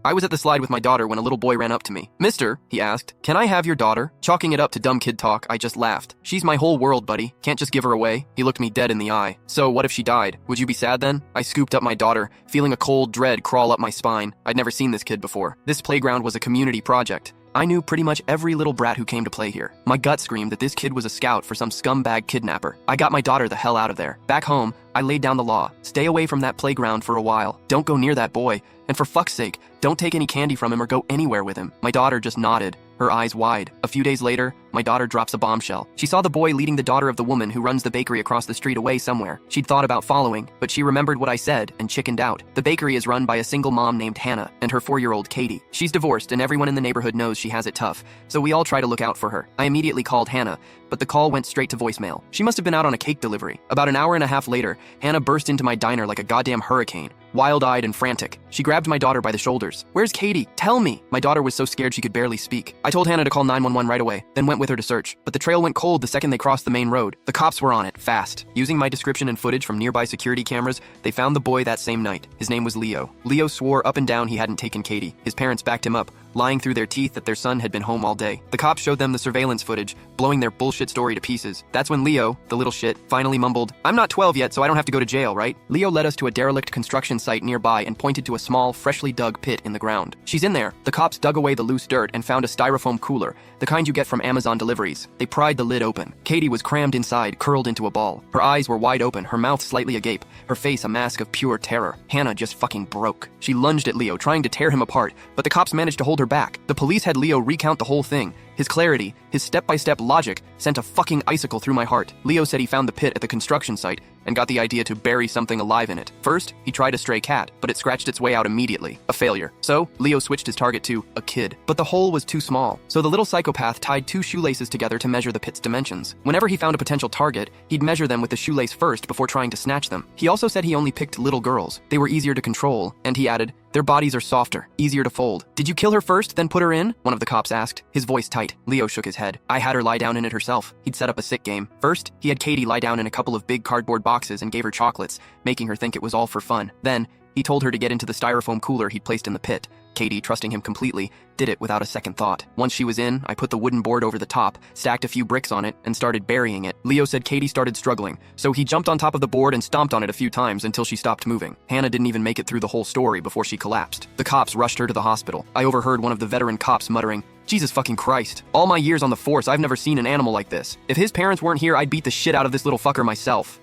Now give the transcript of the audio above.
I was at the slide with my daughter when a little boy ran up to me. "Mister," he asked, "can I have your daughter?" Chalking it up to dumb kid talk, I just laughed. "She's my whole world, buddy. Can't just give her away." He looked me dead in the eye. "So what if she died? Would you be sad then?" I scooped up my daughter, feeling a cold dread crawl up my spine. I'd never seen this kid before. This playground was a community project. I knew pretty much every little brat who came to play here. My gut screamed that this kid was a scout for some scumbag kidnapper. I got my daughter the hell out of there. Back home, I laid down the law. Stay away from that playground for a while. Don't go near that boy. And for fuck's sake, don't take any candy from him or go anywhere with him. My daughter just nodded, her eyes wide. A few days later, my daughter drops a bombshell. She saw the boy leading the daughter of the woman who runs the bakery across the street away somewhere. She'd thought about following, but she remembered what I said and chickened out. The bakery is run by a single mom named Hannah and her 4-year-old Katie. She's divorced and everyone in the neighborhood knows she has it tough, so we all try to look out for her. I immediately called Hannah, but the call went straight to voicemail. She must have been out on a cake delivery. About an hour and a half later, Hannah burst into my diner like a goddamn hurricane, wild-eyed and frantic. She grabbed my daughter by the shoulders. "Where's Katie? Tell me!" My daughter was so scared she could barely speak. I told Hannah to call 911 right away, then went with her to search. But the trail went cold the second they crossed the main road. The cops were on it, fast. Using my description and footage from nearby security cameras, they found the boy that same night. His name was Leo. Leo swore up and down he hadn't taken Katie. His parents backed him up, lying through their teeth that their son had been home all day. The cops showed them the surveillance footage, blowing their bullshit story to pieces. That's when Leo, the little shit, finally mumbled, "I'm not 12 yet, so I don't have to go to jail, right?" Leo led us to a derelict construction site nearby and pointed to a small, freshly dug pit in the ground. "She's in there." The cops dug away the loose dirt and found a styrofoam cooler, the kind you get from Amazon deliveries. They pried the lid open. Katie was crammed inside, curled into a ball. Her eyes were wide open, her mouth slightly agape, her face a mask of pure terror. Hannah just fucking broke. She lunged at Leo, trying to tear him apart, but the cops managed to hold her back. The police had Leo recount the whole thing. His clarity, his step-by-step logic, sent a fucking icicle through my heart. Leo said he found the pit at the construction site and got the idea to bury something alive in it. First, he tried a stray cat, but it scratched its way out immediately. A failure. So, Leo switched his target to a kid. But the hole was too small, so the little psychopath tied 2 shoelaces together to measure the pit's dimensions. Whenever he found a potential target, he'd measure them with the shoelace first before trying to snatch them. He also said he only picked little girls. They were easier to control, and he added, "Their bodies are softer, easier to fold." "Did you kill her first, then put her in?" one of the cops asked, his voice tight. Leo shook his head. "I had her lie down in it herself." He'd set up a sick game. First, he had Katie lie down in a couple of big cardboard boxes and gave her chocolates, making her think it was all for fun. Then, he told her to get into the styrofoam cooler he'd placed in the pit. Katie, trusting him completely, did it without a second thought. Once she was in, I put the wooden board over the top, stacked a few bricks on it, and started burying it. Leo said Katie started struggling, so he jumped on top of the board and stomped on it a few times until she stopped moving. Hannah didn't even make it through the whole story before she collapsed. The cops rushed her to the hospital. I overheard one of the veteran cops muttering, "Jesus fucking Christ. All my years on the force, I've never seen an animal like this. If his parents weren't here, I'd beat the shit out of this little fucker myself."